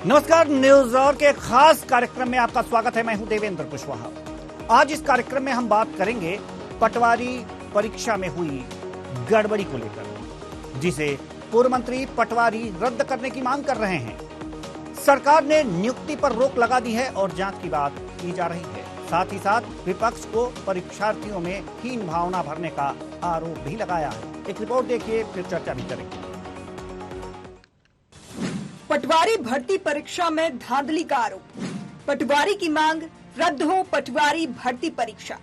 नमस्कार, न्यूज और के खास कार्यक्रम में आपका स्वागत है। मैं हूं देवेंद्र कुशवाहा। आज इस कार्यक्रम में हम बात करेंगे पटवारी परीक्षा में हुई गड़बड़ी को लेकर, जिसे पूर्व मंत्री पटवारी रद्द करने की मांग कर रहे हैं। सरकार ने नियुक्ति पर रोक लगा दी है और जांच की बात की जा रही है। साथ ही साथ विपक्ष को परीक्षार्थियों में हीन भावना भरने का आरोप भी लगाया है। एक रिपोर्ट देखिए, फिर चर्चा भी करेंगे। पटवारी भर्ती परीक्षा में धांधली का आरोप। पटवारी की मांग, रद्द हो पटवारी भर्ती परीक्षा।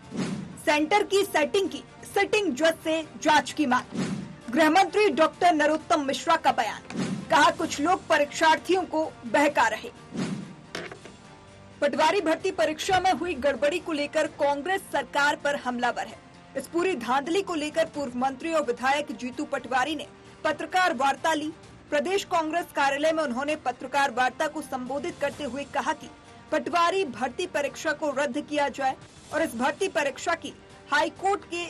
सेंटर की सेटिंग की सिटिंग जज से जांच की मांग। गृह मंत्री डॉक्टर नरोत्तम मिश्रा का बयान, कहा कुछ लोग परीक्षार्थियों को बहका रहे। पटवारी भर्ती परीक्षा में हुई गड़बड़ी को लेकर कांग्रेस सरकार पर हमलावर है। इस पूरी धांधली को लेकर पूर्व मंत्री और विधायक जीतू पटवारी ने पत्रकार वार्ता ली। प्रदेश कांग्रेस कार्यालय में उन्होंने पत्रकार वार्ता को संबोधित करते हुए कहा कि पटवारी भर्ती परीक्षा को रद्द किया जाए और इस भर्ती परीक्षा की हाईकोर्ट के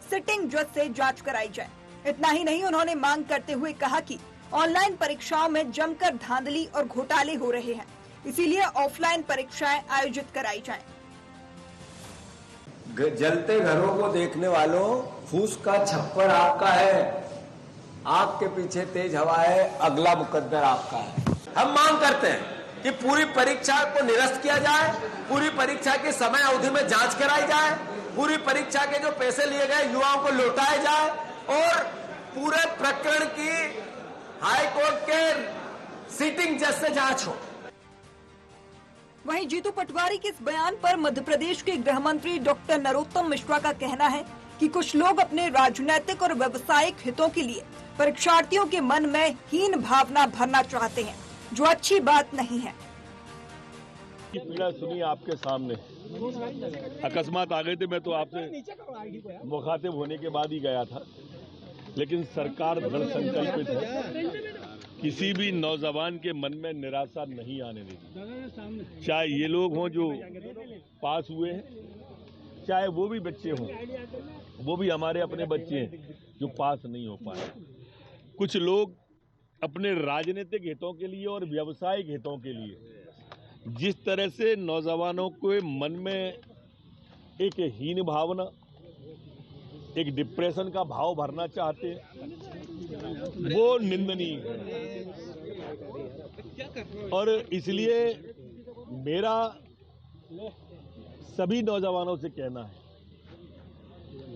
सिटिंग जज से जांच कराई जाए। इतना ही नहीं, उन्होंने मांग करते हुए कहा कि ऑनलाइन परीक्षाओं में जमकर धांधली और घोटाले हो रहे हैं, इसीलिए ऑफलाइन परीक्षाएं आयोजित कराई जाएं। जलते घरों को देखने वालों, फूस का छप्पर आपका है, आग के पीछे तेज हवा है, अगला मुकद्दर आपका है। हम मांग करते हैं कि पूरी परीक्षा को निरस्त किया जाए, पूरी परीक्षा की समय अवधि में जांच कराई जाए, पूरी परीक्षा के जो पैसे लिए गए युवाओं को लौटाए जाए और पूरे प्रकरण की हाईकोर्ट के सिटिंग जज से जांच हो। वहीं जीतू पटवारी के इस बयान पर मध्य प्रदेश के गृह मंत्री डॉक्टर नरोत्तम मिश्रा का कहना है कि कुछ लोग अपने राजनीतिक और व्यावसायिक हितों के लिए परीक्षार्थियों के मन में हीन भावना भरना चाहते हैं, जो अच्छी बात नहीं है। पीड़ा सुनी आपके सामने, अकस्मात आ गए थे। मैं तो आपसे मुखातिब होने के बाद ही गया था, लेकिन सरकार दृढ़ संकल्पित है किसी भी नौजवान के मन में निराशा नहीं आने देगी। चाहे ये लोग हों जो पास हुए हैं, चाहे वो भी बच्चे हों, वो भी हमारे अपने बच्चे हैं जो पास नहीं हो पाए। कुछ लोग अपने राजनीतिक हितों के लिए और व्यावसायिक हितों के लिए जिस तरह से नौजवानों के मन में एक हीन भावना, एक डिप्रेशन का भाव भरना चाहते हैं, वो निंदनीय है। और इसलिए मेरा सभी नौजवानों से कहना है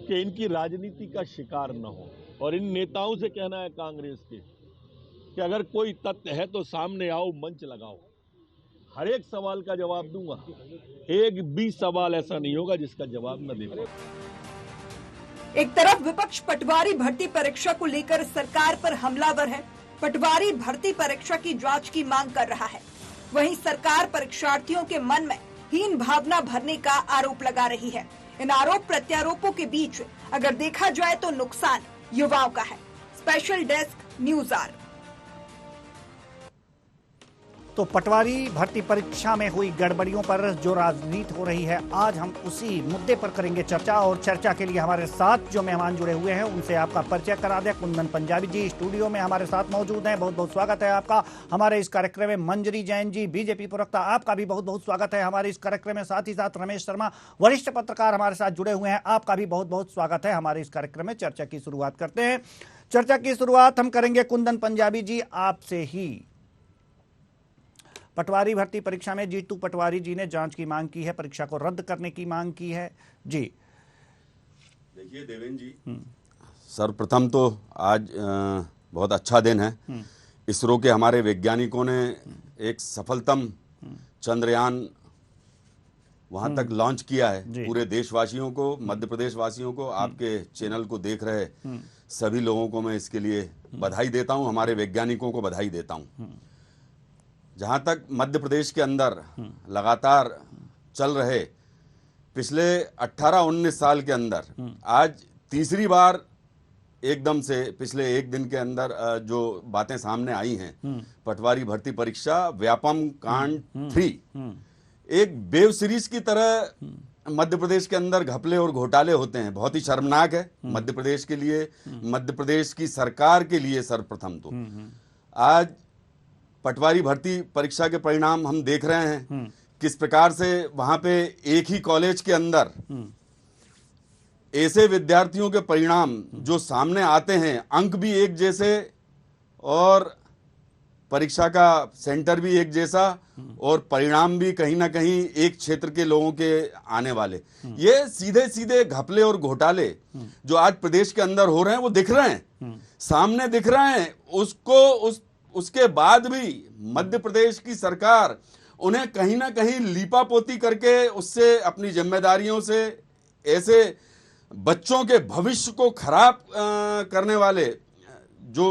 कि इनकी राजनीति का शिकार न हो, और इन नेताओं से कहना है कांग्रेस के कि अगर कोई तथ्य है तो सामने आओ, मंच लगाओ। हर एक सवाल का जवाब दूंगा, एक भी सवाल ऐसा नहीं होगा जिसका जवाब न दे पाऊं। एक तरफ विपक्ष पटवारी भर्ती परीक्षा को लेकर सरकार पर हमलावर है, पटवारी भर्ती परीक्षा की जांच की मांग कर रहा है। वहीं सरकार परीक्षार्थियों के मन में हीन भावना भरने का आरोप लगा रही है। इन आरोप प्रत्यारोपों के बीच अगर देखा जाए तो नुकसान युवाओं का है। Special desk, news R. तो पटवारी भर्ती परीक्षा में हुई गड़बड़ियों पर जो राजनीति हो रही है, आज हम उसी मुद्दे पर करेंगे चर्चा। और चर्चा के लिए हमारे साथ जो मेहमान जुड़े हुए हैं उनसे आपका परिचय करा दें। कुंदन पंजाबी जी स्टूडियो में हमारे साथ मौजूद हैं, बहुत बहुत स्वागत है आपका हमारे इस कार्यक्रम में। मंजरी जैन जी बीजेपी प्रवक्ता, आपका भी बहुत बहुत स्वागत है हमारे इस कार्यक्रम में। साथ ही साथ रमेश शर्मा वरिष्ठ पत्रकार हमारे साथ जुड़े हुए हैं, आपका भी बहुत बहुत स्वागत है हमारे इस कार्यक्रम में। चर्चा की शुरुआत करते हैं। चर्चा की शुरुआत हम करेंगे कुंदन पंजाबी जी आपसे ही। पटवारी भर्ती परीक्षा में जीतू पटवारी जी ने जांच की मांग की है, परीक्षा को रद्द करने की मांग की है जी। देखिए देवेंद्र जी, सर्वप्रथम तो आज बहुत अच्छा दिन है। इसरो के हमारे वैज्ञानिकों ने एक सफलतम चंद्रयान वहां तक लॉन्च किया है। पूरे देशवासियों को, मध्य प्रदेश वासियों को, आपके चैनल को देख रहे सभी लोगों को मैं इसके लिए बधाई देता हूं, हमारे वैज्ञानिकों को बधाई देता हूं। जहां तक मध्य प्रदेश के अंदर लगातार चल रहे पिछले 18-19 साल के अंदर आज तीसरी बार एकदम से पिछले एक दिन के अंदर जो बातें सामने आई हैं, पटवारी भर्ती परीक्षा व्यापम कांड 3 एक वेब सीरीज की तरह मध्य प्रदेश के अंदर घपले और घोटाले होते हैं। बहुत ही शर्मनाक है मध्य प्रदेश के लिए, मध्य प्रदेश की सरकार के लिए। सर्वप्रथम तो आज पटवारी भर्ती परीक्षा के परिणाम हम देख रहे हैं, किस प्रकार से वहां पे एक ही कॉलेज के अंदर ऐसे विद्यार्थियों के परिणाम जो सामने आते हैं, अंक भी एक जैसे और परीक्षा का सेंटर भी एक जैसा और परिणाम भी कहीं ना कहीं एक क्षेत्र के लोगों के आने वाले, ये सीधे सीधे घपले और घोटाले जो आज प्रदेश के अंदर हो रहे हैं वो दिख रहे हैं, सामने दिख रहे हैं। उसके बाद भी मध्य प्रदेश की सरकार उन्हें कहीं ना कहीं लीपापोती करके उससे अपनी जिम्मेदारियों से ऐसे बच्चों के भविष्य को खराब करने वाले जो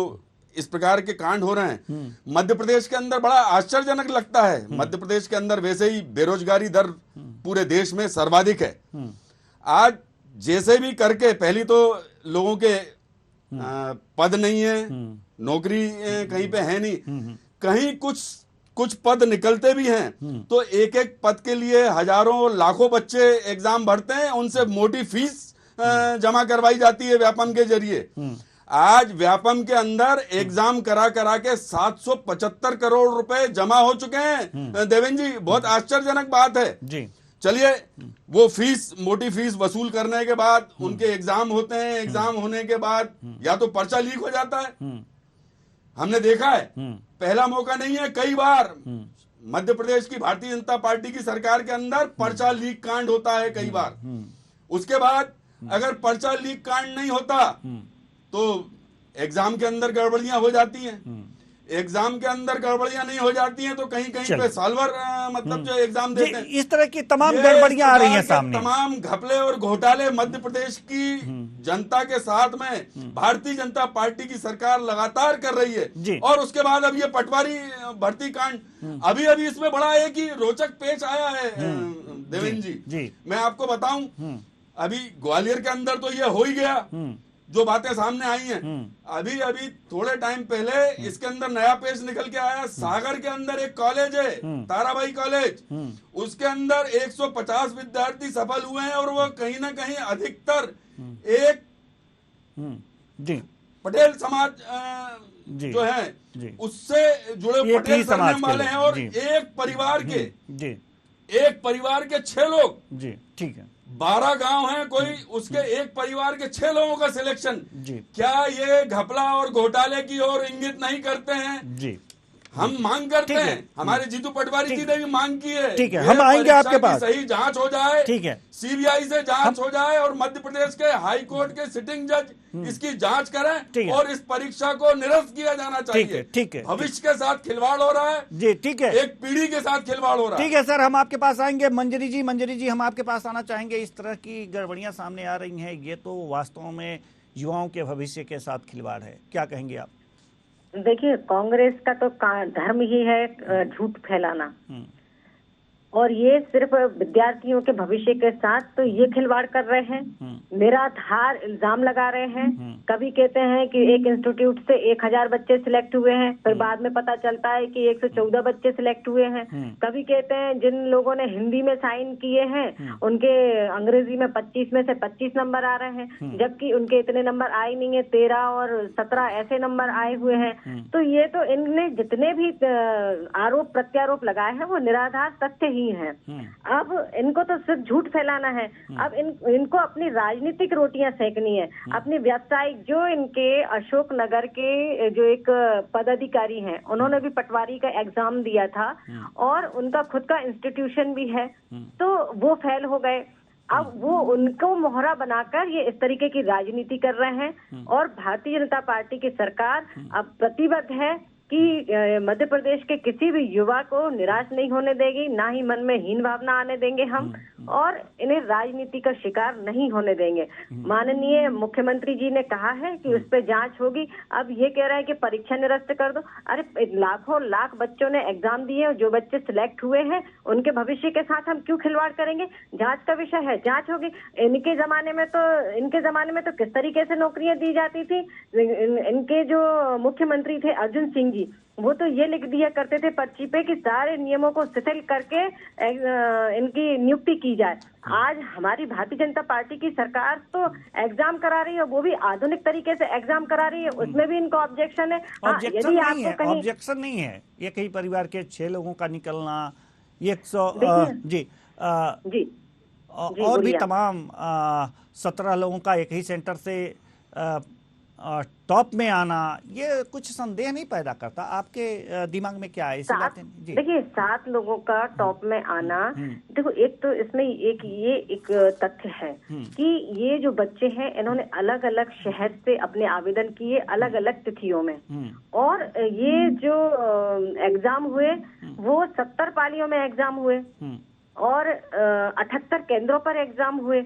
इस प्रकार के कांड हो रहे हैं, मध्य प्रदेश के अंदर बड़ा आश्चर्यजनक लगता है। मध्य प्रदेश के अंदर वैसे ही बेरोजगारी दर पूरे देश में सर्वाधिक है। आज जैसे भी करके, पहली तो लोगों के पद नहीं है, नौकरी कहीं पे है नहीं, कहीं कुछ पद निकलते भी हैं तो एक एक पद के लिए हजारों लाखों बच्चे एग्जाम भरते हैं, उनसे मोटी फीस जमा करवाई जाती है व्यापम के जरिए। आज व्यापम के अंदर एग्जाम करा के 775 करोड़ रुपए जमा हो चुके हैं देवेंद्र जी, बहुत आश्चर्यजनक बात है जी। चलिए, वो फीस, मोटी फीस वसूल करने के बाद उनके एग्जाम होते हैं, एग्जाम होने के बाद या तो पर्चा लीक हो जाता है, हमने देखा है, पहला मौका नहीं है, कई बार मध्य प्रदेश की भारतीय जनता पार्टी की सरकार के अंदर पर्चा लीक कांड होता है कई बार। उसके बाद अगर पर्चा लीक कांड नहीं होता तो एग्जाम के अंदर गड़बड़ियां हो जाती हैं, एग्जाम के अंदर गड़बड़ियां नहीं हो जाती हैं तो कहीं कहीं पे सालवर मतलब जो एग्जाम देते हैं, इस तरह की तमाम गड़बड़ियां आ रही हैं सामने। तमाम घपले और घोटाले मध्य प्रदेश की जनता के साथ में भारतीय जनता पार्टी की सरकार लगातार कर रही है। और उसके बाद अब ये पटवारी भर्ती कांड, अभी इसमें बड़ा एक ही रोचक पेच आया है देवेंद्र जी, मैं आपको बताऊं, अभी ग्वालियर के अंदर तो ये हो ही गया, जो बातें सामने आई हैं, अभी थोड़े टाइम पहले इसके अंदर नया पेज निकल के आया, सागर के अंदर एक कॉलेज है ताराबाई कॉलेज, उसके अंदर 150 विद्यार्थी सफल हुए हैं और वो कहीं ना कहीं अधिकतर एक पटेल समाज जो है उससे जुड़े पटेल सरनेम वाले हैं और एक परिवार के 6 लोग, ठीक है, 12 गांव हैं, कोई उसके एक परिवार के 6 लोगों का सिलेक्शन, क्या ये घपला और घोटाले की ओर इंगित नहीं करते हैं जी? हम मांग करते हैं, हमारे जीतू पटवारी जी ने भी मांग की है, ठीक है, हम आएंगे आपके पास, सही जांच हो जाए, ठीक है, सीबीआई से जांच हो जाए और मध्य प्रदेश के हाई कोर्ट के सिटिंग जज इसकी जांच करें और इस परीक्षा को निरस्त किया जाना चाहिए। ठीक है, भविष्य के साथ खिलवाड़ हो रहा है जी, ठीक है, एक पीढ़ी के साथ खिलवाड़ हो रहा है। ठीक है सर, हम आपके पास आएंगे। मंजरी जी हम आपके पास आना चाहेंगे। इस तरह की गड़बड़ियां सामने आ रही हैं, ये तो वास्तव में युवाओं के भविष्य के साथ खिलवाड़ है, क्या कहेंगे आप? देखिए, कांग्रेस का तो धर्म ही है झूठ फैलाना, और ये सिर्फ विद्यार्थियों के भविष्य के साथ तो ये खिलवाड़ कर रहे हैं, निराधार इल्जाम लगा रहे हैं। कभी कहते हैं कि एक इंस्टीट्यूट से 1000 बच्चे सिलेक्ट हुए हैं, फिर बाद में पता चलता है कि 114 बच्चे सिलेक्ट हुए हैं। कभी कहते हैं जिन लोगों ने हिंदी में साइन किए हैं उनके अंग्रेजी में 25 में से 25 नंबर आ रहे हैं, जबकि उनके इतने नंबर आए नहीं है, 13 और 17 ऐसे नंबर आए हुए हैं। तो ये तो इनने जितने भी आरोप प्रत्यारोप लगाए हैं वो निराधार तथ्य ही है। अब इनको तो सिर्फ झूठ फैलाना है। अब इनको अपनी राजनीतिक रोटियां सेकनी है, अपनी व्यावसायिक, जो इनके अशोकनगर के जो एक पदाधिकारी हैं उन्होंने भी पटवारी का एग्जाम दिया था और उनका खुद का इंस्टीट्यूशन भी है, तो वो फेल हो गए। अब वो उनको मोहरा बनाकर ये इस तरीके की राजनीति कर रहे हैं और भारतीय जनता पार्टी की सरकार अब प्रतिबद्ध है कि मध्य प्रदेश के किसी भी युवा को निराश नहीं होने देगी, ना ही मन में हीन भावना आने देंगे हम, और इन्हें राजनीति का शिकार नहीं होने देंगे। माननीय मुख्यमंत्री जी ने कहा है कि उस पर जांच होगी। अब ये कह रहा है कि परीक्षा निरस्त कर दो। अरे लाखों लाख बच्चों ने एग्जाम दिए, जो बच्चे सिलेक्ट हुए हैं उनके भविष्य के साथ हम क्यों खिलवाड़ करेंगे? जांच का विषय है, जांच होगी। इनके जमाने में तो किस तरीके से नौकरियां दी जाती थी। इनके जो मुख्यमंत्री थे अर्जुन सिंह जी, जी, वो तो ये लिख दिया करते थे पर्ची पे कि सारे नियमों को शिथिल करके इनकी नियुक्ति की जाए। आज हमारी भारतीय जनता पार्टी की सरकार तो एग्जाम करा रही है, वो भी आधुनिक तरीके से एग्जाम करा रही है, उसमें भी इनको ऑब्जेक्शन है। ऑब्जेक्शन नहीं है, ऑब्जेक्शन नहीं है। एक ही परिवार के 6 लोगों का निकलना, 100 जी जी और भी तमाम 17 लोगों का एक ही सेंटर से टॉप में आना, ये कुछ संदेह नहीं पैदा करता? आपके दिमाग में क्या है इसी बात है? जी देखिए, 7 लोगों का टॉप में आना, देखो एक तो इसमें एक तथ्य है कि ये जो बच्चे हैं इन्होंने अलग अलग शहर से अपने आवेदन किए, अलग अलग तिथियों में, और ये जो एग्जाम हुए वो 70 पालियों में एग्जाम हुए और 78 केंद्रों पर एग्जाम हुए।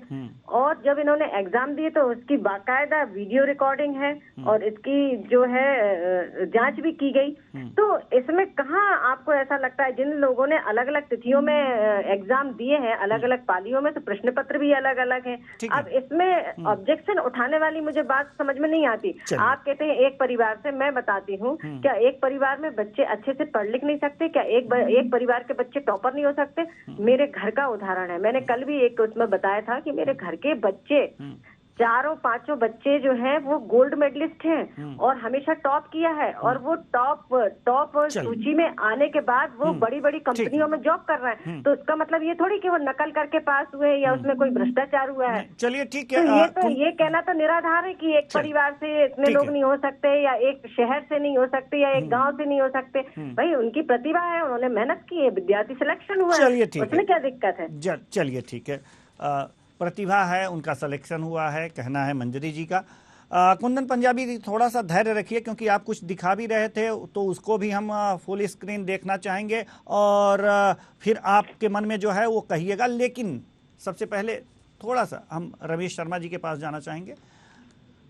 और जब इन्होंने एग्जाम दिए तो उसकी बाकायदा वीडियो रिकॉर्डिंग है और इसकी जो है जांच भी की गई। तो इसमें कहाँ आपको ऐसा लगता है, जिन लोगों ने अलग अलग तिथियों में एग्जाम दिए हैं, अलग अलग पालियों में, तो प्रश्न पत्र भी अलग अलग है। अब इसमें ऑब्जेक्शन उठाने वाली मुझे बात समझ में नहीं आती। आप कहते हैं एक परिवार से, मैं बताती हूँ, क्या एक परिवार में बच्चे अच्छे से पढ़ लिख नहीं सकते? क्या एक परिवार के बच्चे टॉपर नहीं हो सकते? मेरे घर का उदाहरण है, मैंने कल भी एक उसमें बताया था कि मेरे घर के बच्चे 4-5 बच्चे जो हैं वो गोल्ड मेडलिस्ट हैं और हमेशा टॉप किया है, और वो टॉप सूची में आने के बाद वो बड़ी बड़ी कंपनियों में जॉब कर रहे हैं। तो इसका मतलब ये थोड़ी कि वो नकल करके पास हुए या उसमें कोई भ्रष्टाचार हुआ है। चलिए ठीक है, तो ये कहना तो निराधार है कि एक परिवार से इतने लोग नहीं हो सकते, या एक शहर से नहीं हो सकते, या एक गाँव से नहीं हो सकते। भाई उनकी प्रतिभा है, उन्होंने मेहनत की है, विद्यार्थी सिलेक्शन हुआ है, उसमें क्या दिक्कत है? चलिए ठीक है, प्रतिभा है, उनका सिलेक्शन हुआ है, कहना है मंजरी जी का। कुंदन पंजाबी, थोड़ा सा धैर्य रखिए, क्योंकि आप कुछ दिखा भी रहे थे तो उसको भी हम फुल स्क्रीन देखना चाहेंगे और फिर आपके मन में जो है वो कहिएगा। लेकिन सबसे पहले थोड़ा सा हम रमेश शर्मा जी के पास जाना चाहेंगे।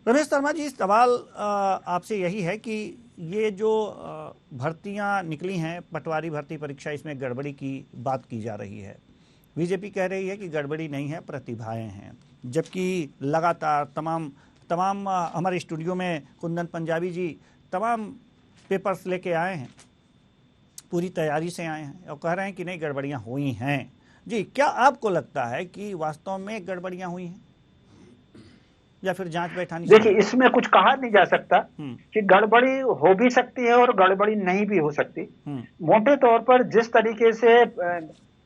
रमेश शर्मा जी, सवाल आपसे यही है कि ये जो भर्तियां निकली हैं, पटवारी भर्ती परीक्षा, इसमें गड़बड़ी की बात की जा रही है। बीजेपी कह रही है कि गड़बड़ी नहीं है, प्रतिभाएं हैं, जबकि लगातार तमाम हमारे स्टूडियो में कुंदन पंजाबी जी तमाम पेपर्स लेके आए हैं, पूरी तैयारी से आए हैं और कह रहे हैं कि नहीं, गड़बड़ियां हुई हैं। जी, क्या आपको लगता है कि वास्तव में गड़बड़ियां हुई हैं या फिर जांच बैठानी? देखिए, इसमें कुछ कहा नहीं जा सकता कि गड़बड़ी हो भी सकती है और गड़बड़ी नहीं भी हो सकती। मोटे तौर पर जिस तरीके से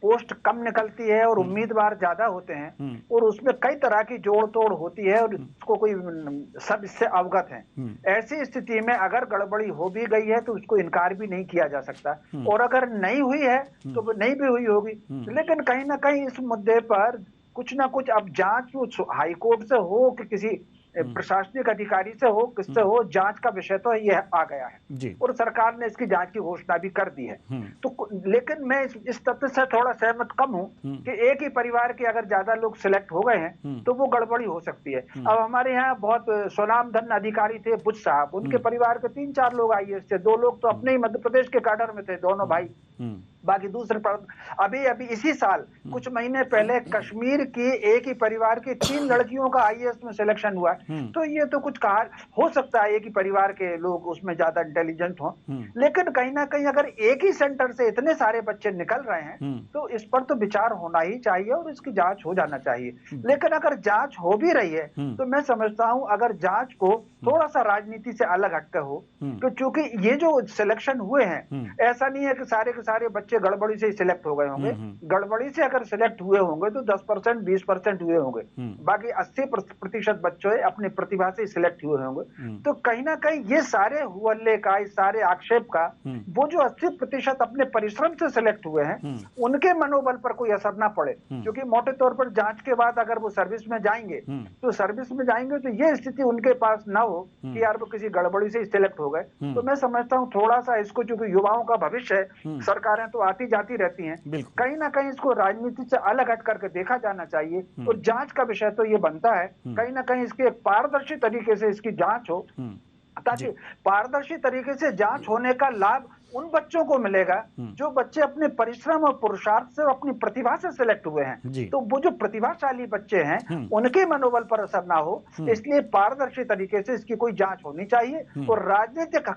पोस्ट कम निकलती है और उम्मीदवार ज्यादा होते हैं और उसमें कई तरह की जोड़ तोड़ होती है और उसको कोई सब इससे अवगत हैं। ऐसी स्थिति में अगर गड़बड़ी हो भी गई है तो उसको इनकार भी नहीं किया जा सकता, और अगर नहीं हुई है तो नहीं भी हुई होगी। लेकिन कहीं ना कहीं इस मुद्दे पर कुछ ना कुछ अब जांच हाईकोर्ट से हो कि किसी प्रशासनिक अधिकारी से हो, किससे हो, जांच का विषय तो ये आ गया है और सरकार ने इसकी जांच की घोषणा भी कर दी है। तो लेकिन मैं इस तथ्य से थोड़ा सहमत कम हूं कि एक ही परिवार के अगर ज्यादा लोग सिलेक्ट हो गए हैं तो वो गड़बड़ी हो सकती है। अब हमारे यहाँ बहुत स्वनामधन्य अधिकारी थे बुच साहब, उनके परिवार के 3-4 लोग IAS थे, 2 लोग तो अपने ही मध्य प्रदेश के कैडर में थे, दोनों भाई, बाकी दूसरे पर। अभी इसी साल कुछ महीने पहले कश्मीर की एक ही परिवार की 3 लड़कियों का IAS में सिलेक्शन हुआ। तो ये तो कुछ कहा हो सकता है एक ही परिवार के लोग उसमें ज्यादा इंटेलिजेंट हों, लेकिन कहीं ना कहीं अगर एक ही सेंटर से इतने सारे बच्चे निकल रहे हैं तो इस पर तो विचार होना ही चाहिए और इसकी जांच हो जाना चाहिए। लेकिन अगर जांच हो भी रही है तो मैं समझता हूं अगर जांच को थोड़ा सा राजनीति से अलग हटकर हो, तो चूंकि ये जो सिलेक्शन हुए हैं, ऐसा नहीं है कि सारे के सारे बच्चे गड़बड़ी से ही सिलेक्ट हो गए होंगे। गड़बड़ी से अगर सिलेक्ट हुए होंगे तो 10% 20% हुए होंगे, बाकी 80% बच्चे अपनी प्रतिभा से सिलेक्ट हुए होंगे। तो कहीं ना कहीं ये सारे हुल्ले का, इस सारे आक्षेप का, वो जो 80% अपने परिश्रम से सिलेक्ट हुए हैं उनके मनोबल पर कोई असर ना पड़े। क्योंकि मोटे तौर पर जांच के बाद अगर वो सर्विस में जाएंगे तो ये स्थिति उनके पास ना हो कि यार वो किसी गड़बड़ी से सिलेक्ट हो गए। तो मैं समझता हूँ थोड़ा सा इसको, चूंकि युवाओं का भविष्य है, सरकारें तो आती जाती रहती हैं, कहीं ना कहीं इसको राजनीति से अलग हट करके देखा जाना चाहिए। और जांच का विषय तो ये बनता है कहीं ना कहीं इसके पारदर्शी तरीके से इसकी जांच हो, ताकि पारदर्शी तरीके से जांच होने का लाभ उन बच्चों को मिलेगा जो बच्चे अपने परिश्रम और पुरुषार्थ से और अपनी प्रतिभा से सिलेक्ट हुए हैं। तो वो जो प्रतिभाशाली बच्चे हैं उनके मनोबल पर असर ना हो, इसलिए पारदर्शी तरीके से इसकी कोई जांच होनी चाहिए और राजनीतिक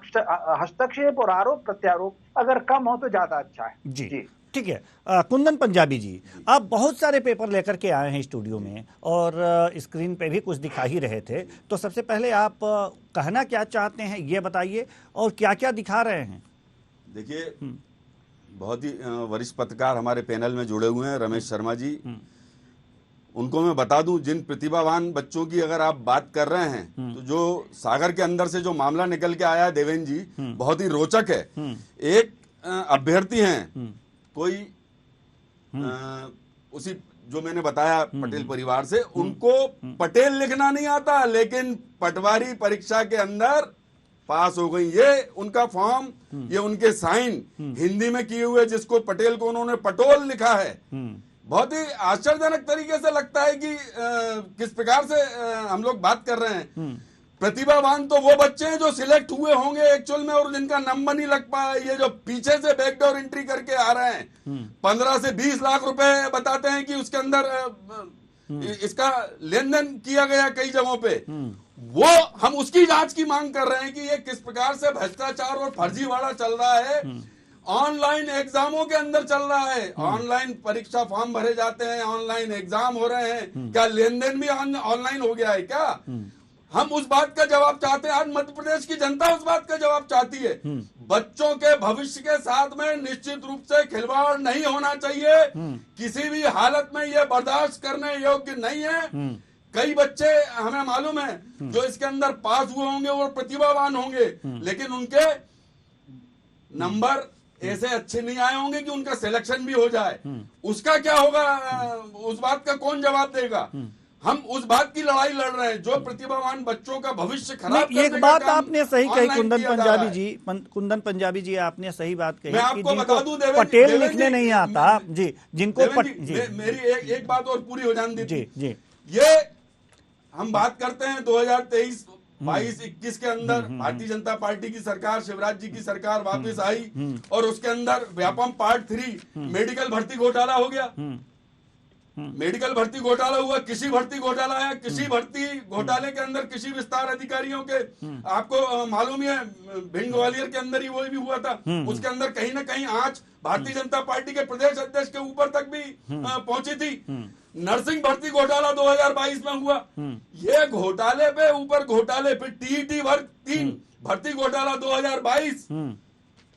हस्तक्षेप और आरोप प्रत्यारोप अगर कम हो तो ज्यादा अच्छा है। जी ठीक है। कुंदन पंजाबी जी, आप बहुत सारे पेपर लेकर के आए हैं स्टूडियो में और स्क्रीन पे भी कुछ दिखा ही रहे थे, तो सबसे पहले आप कहना क्या चाहते हैं ये बताइए और क्या क्या दिखा रहे हैं। देखिए, बहुत ही वरिष्ठ पत्रकार हमारे पैनल में जुड़े हुए हैं, रमेश शर्मा जी। उनको मैं बता दूं, जिन प्रतिभावान बच्चों की अगर आप बात कर रहे हैं तो जो सागर के अंदर से जो मामला निकल के आया है देवेंद्र जी, बहुत ही रोचक है। एक अभ्यर्थी हैं कोई उसी जो मैंने बताया पटेल परिवार से, उनको पटेल लिखना नहीं आता लेकिन पटवारी परीक्षा के अंदर पास हो गई। ये उनका फॉर्म, ये उनके साइन हिंदी में किए हुए, जिसको पटेल को उन्होंने पटोल लिखा है। बहुत ही आश्चर्यजनक तरीके से लगता है कि किस प्रकार से हम लोग बात कर रहे हैं। प्रतिभावान तो वो बच्चे हैं जो सिलेक्ट हुए होंगे एक्चुअल में और जिनका नंबर नहीं लग पाया। ये जो पीछे से बैकडोर एंट्री करके आ रहे हैं, 15 से 20 लाख रुपए बताते हैं कि उसके अंदर इसका लेन देन किया गया कई जगहों पे। वो हम उसकी जांच की मांग कर रहे हैं कि ये किस प्रकार से भ्रष्टाचार और फर्जीवाड़ा चल रहा है। ऑनलाइन एग्जामों के अंदर चल रहा है, ऑनलाइन परीक्षा फॉर्म भरे जाते हैं, ऑनलाइन एग्जाम हो रहे हैं। क्या लेन देन भी ऑनलाइन हो गया है क्या? हम उस बात का जवाब चाहते हैं। आज मध्य प्रदेश की जनता उस बात का जवाब चाहती है। बच्चों के भविष्य के साथ में निश्चित रूप से खिलवाड़ नहीं होना चाहिए। किसी भी हालत में यह बर्दाश्त करने योग्य नहीं है। कई बच्चे हमें मालूम है जो इसके अंदर पास हुए होंगे और प्रतिभावान होंगे, लेकिन उनके नंबर ऐसे अच्छे नहीं आए होंगे कि उनका सिलेक्शन भी हो जाए। उसका क्या होगा? उस बात का कौन जवाब देगा? हम उस बात की लड़ाई लड़ रहे हैं जो प्रतिभावान बच्चों का भविष्य खराब करने एक बात आपने सही कही कुंदन पंजाबी जी, कुंदन पंजाबी जी आपने सही बात कही। मैं आपको बता दूं पटेल लिखने नहीं आता जी, जिनको मेरी एक बात और पूरी हो जाने जी जी। ये हम बात करते हैं 2023 22 21 के अंदर भारतीय जनता पार्टी की सरकार, शिवराज जी की सरकार वापस आई और उसके अंदर व्यापम पार्ट 3 मेडिकल भर्ती घोटाला हो गया। मेडिकल भर्ती घोटाला हुआ, कृषि भर्ती घोटाला है। कृषि भर्ती घोटाले के अंदर कृषि विस्तार अधिकारियों के, आपको मालूम है भिंड ग्वालियर के अंदर ही वो भी हुआ था। उसके अंदर कहीं ना कहीं आंच भारतीय जनता पार्टी के प्रदेश अध्यक्ष के ऊपर तक भी पहुंची थी। नर्सिंग भर्ती घोटाला 2022 में हुआ। ये घोटाले पे ऊपर घोटाले, फिर टीईटी वर्ग 3 भर्ती घोटाला 2022,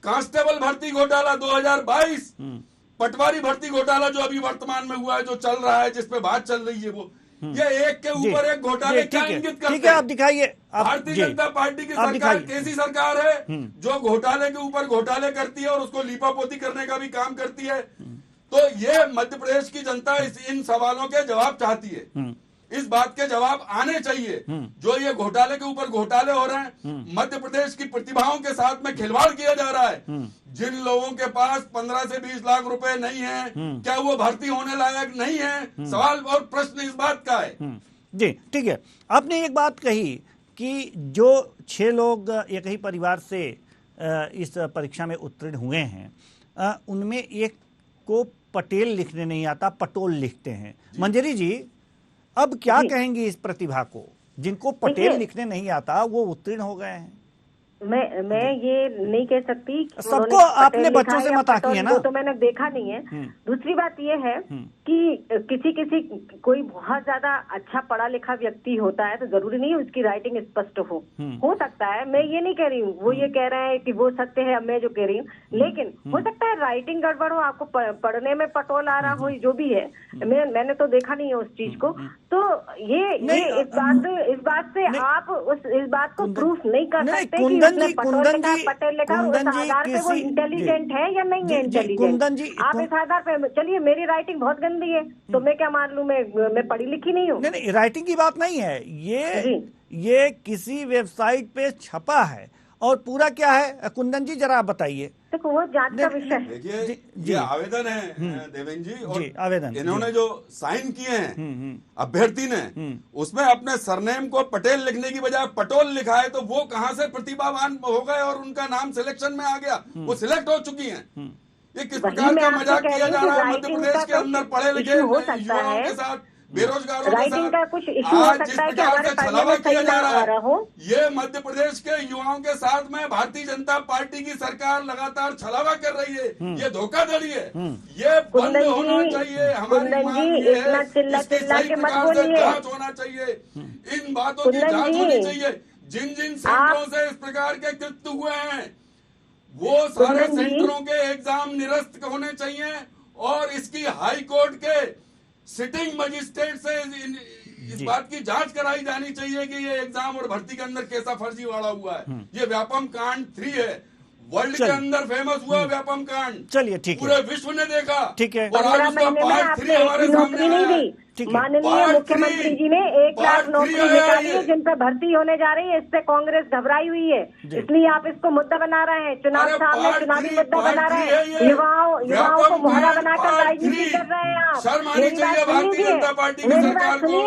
कांस्टेबल भर्ती घोटाला 2022, पटवारी भर्ती घोटाला जो अभी वर्तमान में हुआ है, जो चल रहा है, जिसपे बात चल रही है, वो ये एक के ऊपर एक घोटाले क्या इंगित करते हैं? ठीक है, आप दिखाइए। भारतीय जनता पार्टी की सरकार कैसी सरकार है जो घोटाले के ऊपर घोटाले करती है और उसको लीपापोती करने का भी काम करती है। तो ये मध्य प्रदेश की जनता इन सवालों के जवाब चाहती है। इस बात के जवाब आने चाहिए। जो ये घोटाले के ऊपर घोटाले हो रहे हैं, मध्य प्रदेश की प्रतिभाओं के साथ में खिलवाड़ किया जा रहा है। जिन लोगों के पास 15 से 20 लाख रुपए नहीं है, क्या वो भर्ती होने लायक नहीं है? सवाल और प्रश्न इस बात का है। जी ठीक है। आपने एक बात कही कि जो 6 लोग एक ही परिवार से इस परीक्षा में उत्तीर्ण हुए हैं, उनमें एक को पटेल लिखने नहीं आता, पटोल लिखते हैं। मंजरी जी, अब क्या कहेंगी इस प्रतिभा को जिनको पटेल लिखने नहीं आता, वो उत्तीर्ण हो गए हैं? मैं ये नहीं कह सकती सबको आपने बच्चों से मत आकी है ना, तो मैंने देखा नहीं है। दूसरी बात ये है कि किसी कोई बहुत ज्यादा अच्छा पढ़ा लिखा व्यक्ति होता है तो जरूरी नहीं उसकी राइटिंग स्पष्ट हो सकता है। मैं ये नहीं कह रही हूँ, वो ये कह रहे हैं कि वो सत्य है, अब मैं जो कह रही हूँ, लेकिन हो सकता है राइटिंग गड़बड़ हो, आपको पढ़ने में पटोल आ रहा हो, जो भी है। मैंने तो देखा नहीं है उस चीज को। तो ये इस बात से आप इस बात को प्रूफ नहीं कर सकते कि पटेल लिखा उस आधार पे वो इंटेलिजेंट है या नहीं है इंटेलिजेंट। आप इस आधार पे, चलिए मेरी राइटिंग बहुत गंदी है तो मैं क्या मान लूं, मैं पढ़ी लिखी नहीं हूँ। नहीं, राइटिंग की बात नहीं है, ये किसी वेबसाइट पे छपा है और पूरा क्या है, कुंदन जी जरा आप बताइए। देखो वो जांच का विषय है। देखिए ये आवेदन है देवेंद्र जी, और आवेदन इन्होंने जो साइन किए हैं अभ्यर्थी ने, उसमें अपने सरनेम को पटेल लिखने की बजाय पटोल लिखा है, तो वो कहां से प्रतिभावान हो गए और उनका नाम सिलेक्शन में आ गया? वो सिलेक्ट हो चुकी हैं। ये किस प्रकार का मजाक किया जा रहा है मध्य प्रदेश के अंदर पढ़े लिखे युवाओं के साथ, बेरोजगारों के राइटिंग का साथ? कुछ इशू हो आज जिस सकता है कि प्रकार हमारे से पार्टी छलावा में किया सही जा ना रहा आ रहा हो। है, ये मध्य प्रदेश के युवाओं के साथ में भारतीय जनता पार्टी की सरकार लगातार छलावा कर रही है। ये धोखाधड़ी है, ये बंद होना चाहिए। हमारी मांग ये है, इसकी सही प्रकार से जांच होना चाहिए, इन बातों की जांच होनी चाहिए। जिन जिन सेंटरों से इस प्रकार के कृत्य हुए हैं, वो सारे सेंटरों के एग्जाम निरस्त होने चाहिए, और इसकी हाई कोर्ट के सिटिंग मजिस्ट्रेट से इस बात की जांच कराई जानी चाहिए कि ये एग्जाम और भर्ती के अंदर कैसा फर्जीवाड़ा हुआ है। ये व्यापम कांड 3 है, वर्ल्ड के अंदर फेमस हुआ व्यापम कांड। चलिए ठीक है, पूरे विश्व ने देखा। ठीक है। और आज उसका पार्ट 3 हमारे सामने आया। माननीय मुख्यमंत्री जी ने 1 लाख नौकरी निकाली है जिन पर भर्ती होने जा रही है। इससे कांग्रेस घबराई हुई है, इसलिए आप इसको मुद्दा बना रहे हैं, चुनाव सामने चुनावी मुद्दा बना रहे हैं, युवाओं को मोहरा बनाकर राजनीति कर रहे हैं आप। शर्म आनी चाहिए भारतीय जनता पार्टी की सरकार को।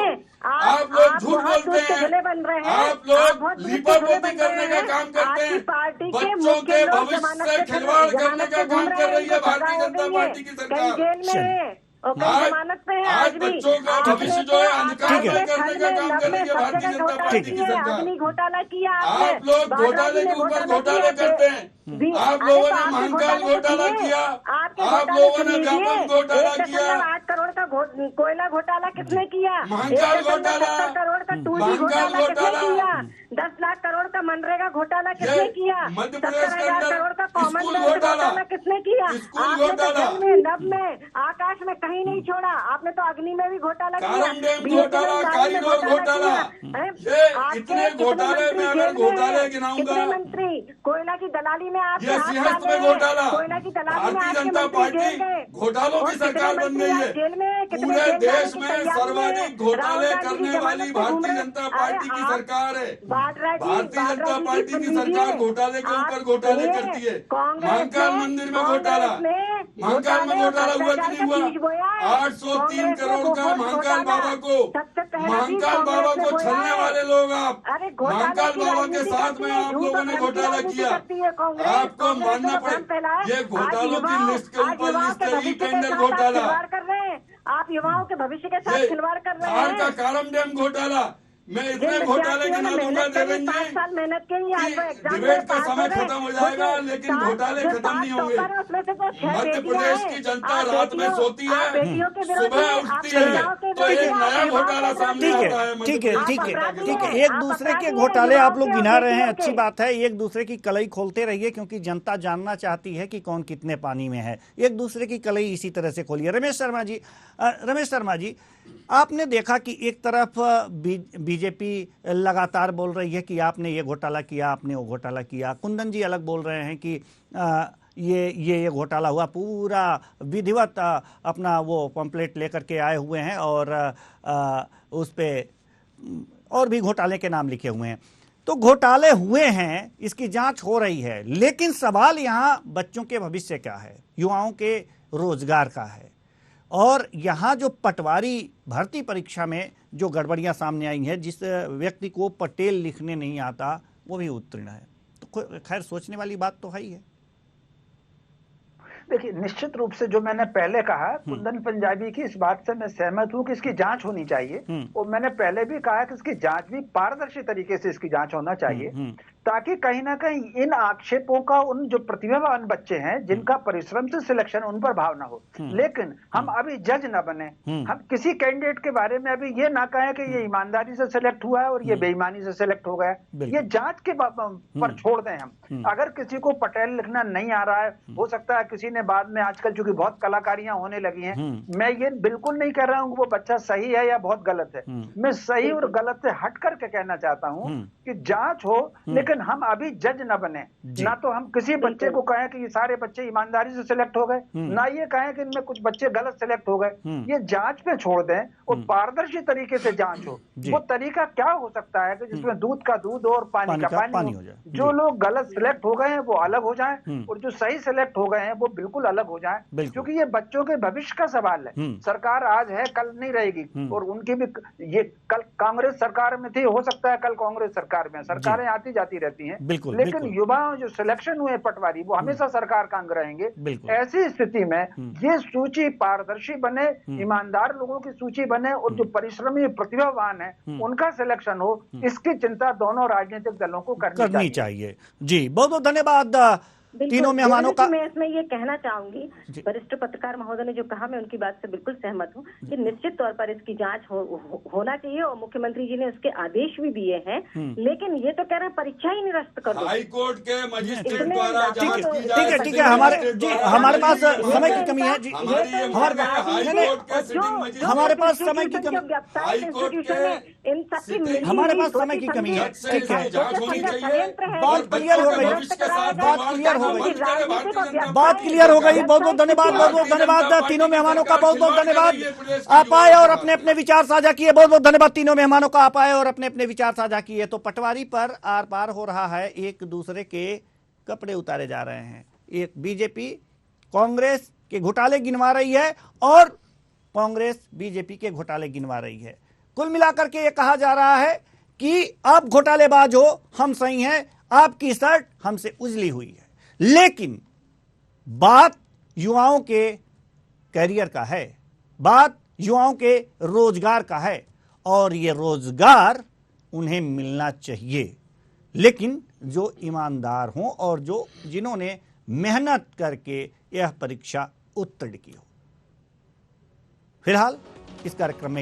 आप लोग झूठ बोलते हैं, आप लोग लीपापोती करने का काम करते हैं, बच्चों के भविष्य से खिलवाड़ करने का काम कर रही है भारतीय जनता पार्टी की सरकार। आज बच्चों का भविष्य जो है अंधकार में करने का काम कर रही है भारतीय जनता पार्टी की सरकार। घोटाला किया आप लोग घोटाले के ऊपर घोटाले करते हैं। आप लोगों ने महंकाल घोटाला किया, आप लोगों ने व्यापक घोटाला किया। 8 करोड़ का कोयला घोटाला किसने किया? महंकाल घोटाला, 70 करोड़ का 2G महंकाल घोटाला किसने घोटाला, किया? 10 लाख करोड़ का मनरेगा घोटाला किसने किया? मध्य प्रदेश के 70,000 अंदर करोड़ का स्कूल कॉमन घोटाला किसने किया? स्कूल आपने तो घोटाला, जल में, नभ में, आकाश में कहीं नहीं छोड़ा। आपने तो अग्नि में भी घोटाला किया, कारम डैम घोटाला, कारीडोर घोटाला, ये इतने घोटाले में अगर घोटाले गिनाऊंगा, मंत्री कोयला की दलाली में आप ये सिंहस्थ में घोटाला, कोयला की दलाली में भारतीय आपके जनता मंत्री पार्टी जेल गए। घोटालों की सरकार बन गई है। जेल में पूरे देश में सर्वाधिक घोटाले करने वाली भारतीय जनता पार्टी की सरकार है। भारतीय जनता पार्टी की सरकार घोटाले के ऊपर घोटाले करती है। महाकाल मंदिर में घोटाला, महाकाल में घोटाला हुआ कि नहीं हुआ? 803 करोड़ का महाकाल बाबा को, महाकाल बाबा को छलने वाले लोग आप, महाकाल बाबा के साथ में आप लोगों ने घोटाला किया। आपको मानना पड़े, ये घोटालों की लिस्ट के ऊपर लिस्ट है, ई टेंडर घोटाला, आप युवाओं के भविष्य के साथ खिलवाड़ कर रहे हैं। का कारम डैम घोटाला, मैं इतने घोटाले गिना दूंगा देवेंद्र जी, 5 साल मेहनत की, डिबेट का समय खत्म हो जाएगा, लेकिन घोटाले खत्म नहीं होंगे। मध्य प्रदेश की जनता रात में सोती है, सुबह उठती है, तो एक नया घोटाला सामने आता है। ठीक है, ठीक है, ठीक है। एक दूसरे के घोटाले आप लोग गिना रहे हैं, अच्छी बात है। एक दूसरे की कलई खोलते रहिए, क्योंकि जनता जानना चाहती है कि कौन कितने पानी में है। एक दूसरे की कलई इसी तरह से खोलिए। रमेश शर्मा जी, आपने देखा कि एक तरफ बीजेपी लगातार बोल रही है कि आपने ये घोटाला किया, आपने वो घोटाला किया। कुंदन जी अलग बोल रहे हैं कि ये घोटाला हुआ, पूरा विधिवत अपना वो पंपलेट लेकर के आए हुए हैं और उस पे और भी घोटाले के नाम लिखे हुए हैं। तो घोटाले हुए हैं, इसकी जांच हो रही है, लेकिन सवाल यहाँ बच्चों के भविष्य का है, युवाओं के रोजगार का है। और यहाँ जो पटवारी भर्ती परीक्षा में जो गड़बड़ियाँ सामने आई हैं, जिस व्यक्ति को पटेल लिखने नहीं आता वो भी उत्तीर्ण है, तो खैर सोचने वाली बात तो है ही है। देखिए, निश्चित रूप से जो मैंने पहले कहा, कुंदन पंजाबी की इस बात से मैं सहमत हूं कि इसकी जांच होनी चाहिए। और मैंने पहले भी कहा कि इसकी जांच भी पारदर्शी तरीके से इसकी जांच होना चाहिए, ताकि कहीं ना कहीं इन आक्षेपों का उन जो प्रतिभावान बच्चे हैं जिनका परिश्रम से सिलेक्शन, उन पर भाव ना हो। लेकिन हम अभी जज ना बने, हम किसी कैंडिडेट के बारे में अभी ये ना कहें कि ये ईमानदारी से सिलेक्ट हुआ है और ये बेईमानी से सिलेक्ट हो गया। ये जांच के पर छोड़ दें हम। अगर किसी को पटेल लिखना नहीं आ रहा है, हो सकता है किसी ने बाद में, आजकल चूंकि बहुत कलाकारियां होने लगी हैं, मैं ये बिल्कुल नहीं कह रहा हूं कि वो बच्चा सही है या बहुत गलत है। मैं सही और गलत से हट करके कहना चाहता हूं कि जांच हो, लेकिन लेकिन हम अभी जज न बने, ना तो हम किसी बच्चे को कहें कि ये सारे बच्चे ईमानदारी से सिलेक्ट हो गए, ना ये कहें कि इनमें कुछ बच्चे गलत सिलेक्ट हो गए। ये जांच पे छोड़ दें और पारदर्शी तरीके से जांच हो। वो तरीका क्या हो सकता है कि जिसमें दूध का दूध और पानी का पानी हो जाए। जो लोग गलत सिलेक्ट हो गए हैं वो अलग हो जाएं और जो सही सिलेक्ट हो गए हैं वो बिल्कुल अलग हो जाएं, क्योंकि ये बच्चों के भविष्य का सवाल है। सरकार आज है, कल नहीं रहेगी, और उनकी भी ये कल कांग्रेस सरकार में थी, हो सकता है कल कांग्रेस सरकार में, सरकारें आती जाती रहती हैं, लेकिन युवाओं जो सिलेक्शन हुए पटवारी वो हमेशा सरकार का अंग रहेंगे। ऐसी स्थिति में ये सूची पारदर्शी बने, ईमानदार लोगों की सूची बने और जो परिश्रमी प्रतिभावान है उनका सिलेक्शन हो, इसकी चिंता दोनों राजनीतिक दलों को करनी चाहिए। जी, बहुत बहुत धन्यवाद तीनों मेहमानों का। मैं इसमें ये कहना चाहूंगी, वरिष्ठ पत्रकार महोदय ने जो कहा मैं उनकी बात से बिल्कुल सहमत हूँ कि निश्चित तौर पर इसकी जांच होना चाहिए और मुख्यमंत्री जी ने उसके आदेश भी दिए हैं, लेकिन ये तो कह रहे हैं परीक्षा ही निरस्त कर दो। हाई कोर्ट के मजिस्ट्रेट द्वारा ठीक है हमारे पास समय की कमी है जी, हमारे पास समय की कमी, हमारे पास समय की कमी है। ठीक है, बात क्लियर हो गई, बात क्लियर हो गई। बहुत बहुत धन्यवाद तीनों मेहमानों का, बहुत बहुत धन्यवाद। आप आए और अपने अपने विचार साझा किए। बहुत बहुत धन्यवाद तीनों मेहमानों का, आप आए और अपने अपने विचार साझा किए। तो पटवारी पर आर पार हो रहा है, एक दूसरे के कपड़े उतारे जा रहे हैं। एक बीजेपी कांग्रेस के घोटाले गिनवा रही है और कांग्रेस बीजेपी के घोटाले गिनवा रही है। कुल मिलाकर के ये कहा जा रहा है कि आप घोटालेबाज हो, हम सही हैं, आपकी शर्ट हमसे उजली हुई है। लेकिन बात युवाओं के कैरियर का है, बात युवाओं के रोजगार का है, और ये रोजगार उन्हें मिलना चाहिए, लेकिन जो ईमानदार हों और जो जिन्होंने मेहनत करके यह परीक्षा उत्तीर्ण की हो। फिलहाल इस कार्यक्रम में